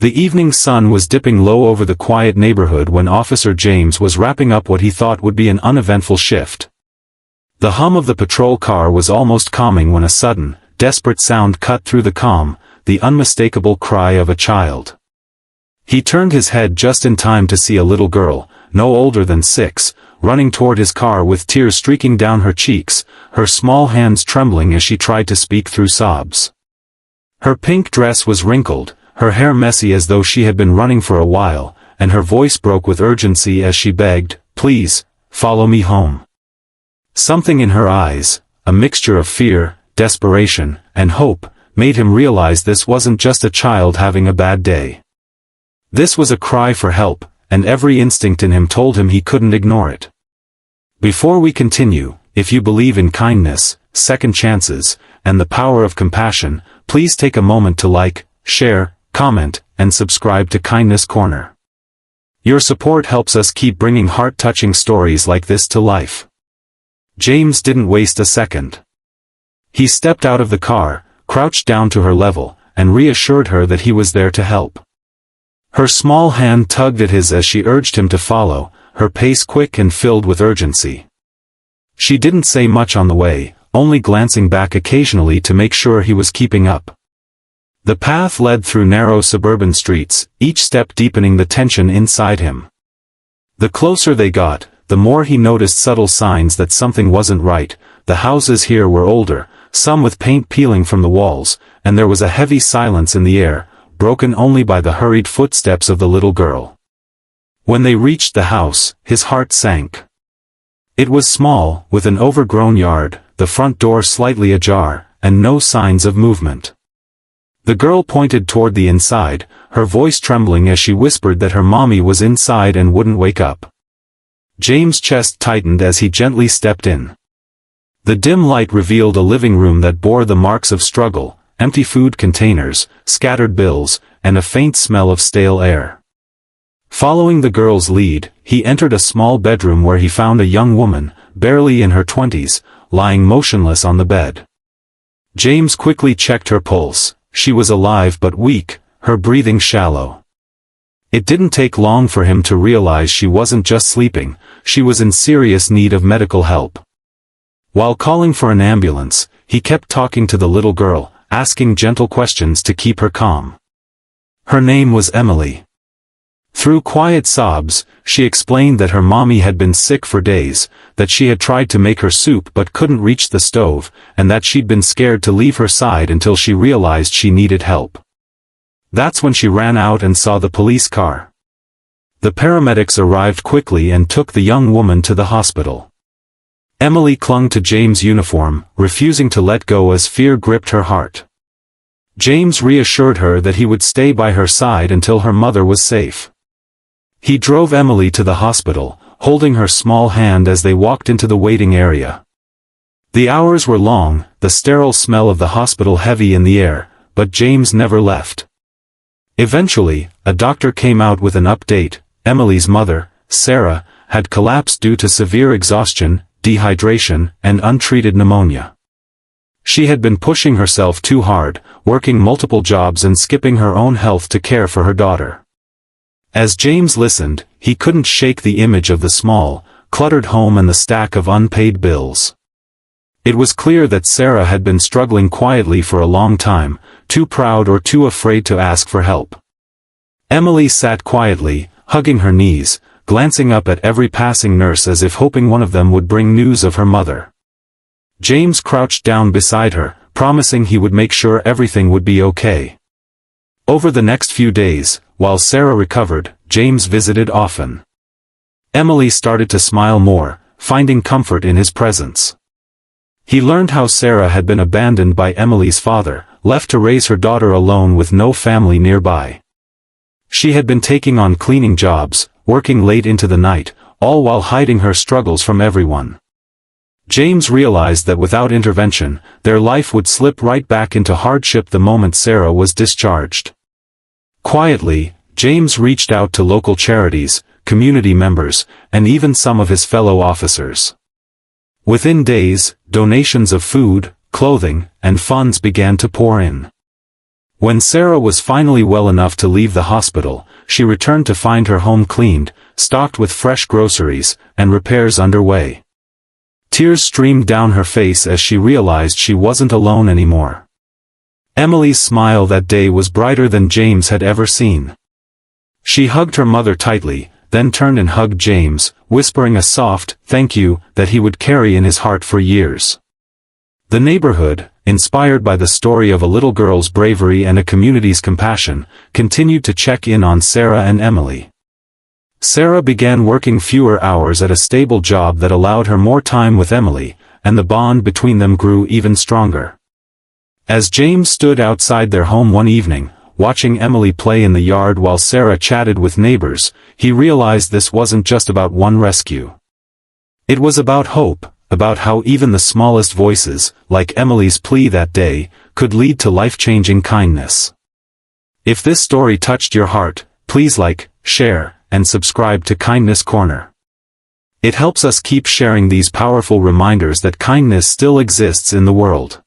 The evening sun was dipping low over the quiet neighborhood when Officer James was wrapping up what he thought would be an uneventful shift. The hum of the patrol car was almost calming when a sudden, desperate sound cut through the calm, the unmistakable cry of a child. He turned his head just in time to see a little girl, no older than 6, running toward his car with tears streaking down her cheeks, her small hands trembling as she tried to speak through sobs. Her pink dress was wrinkled, her hair messy as though she had been running for a while, and her voice broke with urgency as she begged, "Please, follow me home." Something in her eyes, a mixture of fear, desperation, and hope, made him realize this wasn't just a child having a bad day. This was a cry for help, and every instinct in him told him he couldn't ignore it. Before we continue, if you believe in kindness, second chances, and the power of compassion, please take a moment to like, share, comment, and subscribe to Kindness Corner. Your support helps us keep bringing heart-touching stories like this to life. James didn't waste a second. He stepped out of the car, crouched down to her level, and reassured her that he was there to help. Her small hand tugged at his as she urged him to follow, her pace quick and filled with urgency. She didn't say much on the way, only glancing back occasionally to make sure he was keeping up. The path led through narrow suburban streets, each step deepening the tension inside him. The closer they got, the more he noticed subtle signs that something wasn't right. The houses here were older, some with paint peeling from the walls, and there was a heavy silence in the air, broken only by the hurried footsteps of the little girl. When they reached the house, his heart sank. It was small, with an overgrown yard, the front door slightly ajar, and no signs of movement. The girl pointed toward the inside, her voice trembling as she whispered that her mommy was inside and wouldn't wake up. James' chest tightened as he gently stepped in. The dim light revealed a living room that bore the marks of struggle, empty food containers, scattered bills, and a faint smell of stale air. Following the girl's lead, he entered a small bedroom where he found a young woman, barely in her 20s, lying motionless on the bed. James quickly checked her pulse. She was alive but weak, her breathing shallow. It didn't take long for him to realize she wasn't just sleeping, she was in serious need of medical help. While calling for an ambulance, he kept talking to the little girl, asking gentle questions to keep her calm. Her name was Emily. Through quiet sobs, she explained that her mommy had been sick for days, that she had tried to make her soup but couldn't reach the stove, and that she'd been scared to leave her side until she realized she needed help. That's when she ran out and saw the police car. The paramedics arrived quickly and took the young woman to the hospital. Emily clung to James' uniform, refusing to let go as fear gripped her heart. James reassured her that he would stay by her side until her mother was safe. He drove Emily to the hospital, holding her small hand as they walked into the waiting area. The hours were long, the sterile smell of the hospital heavy in the air, but James never left. Eventually, a doctor came out with an update. Emily's mother, Sarah, had collapsed due to severe exhaustion, dehydration, and untreated pneumonia. She had been pushing herself too hard, working multiple jobs and skipping her own health to care for her daughter. As James listened, he couldn't shake the image of the small, cluttered home and the stack of unpaid bills. It was clear that Sarah had been struggling quietly for a long time, too proud or too afraid to ask for help. Emily sat quietly, hugging her knees, glancing up at every passing nurse as if hoping one of them would bring news of her mother. James crouched down beside her, promising he would make sure everything would be okay. Over the next few days, while Sarah recovered, James visited often. Emily started to smile more, finding comfort in his presence. He learned how Sarah had been abandoned by Emily's father, left to raise her daughter alone with no family nearby. She had been taking on cleaning jobs, working late into the night, all while hiding her struggles from everyone. James realized that without intervention, their life would slip right back into hardship the moment Sarah was discharged. Quietly, James reached out to local charities, community members, and even some of his fellow officers. Within days, donations of food, clothing, and funds began to pour in. When Sarah was finally well enough to leave the hospital, she returned to find her home cleaned, stocked with fresh groceries, and repairs underway. Tears streamed down her face as she realized she wasn't alone anymore. Emily's smile that day was brighter than James had ever seen. She hugged her mother tightly, then turned and hugged James, whispering a soft, "thank you," that he would carry in his heart for years. The neighborhood, inspired by the story of a little girl's bravery and a community's compassion, continued to check in on Sarah and Emily. Sarah began working fewer hours at a stable job that allowed her more time with Emily, and the bond between them grew even stronger. As James stood outside their home one evening, watching Emily play in the yard while Sarah chatted with neighbors, he realized this wasn't just about one rescue. It was about hope, about how even the smallest voices, like Emily's plea that day, could lead to life-changing kindness. If this story touched your heart, please like, share, and subscribe to Kindness Corner. It helps us keep sharing these powerful reminders that kindness still exists in the world.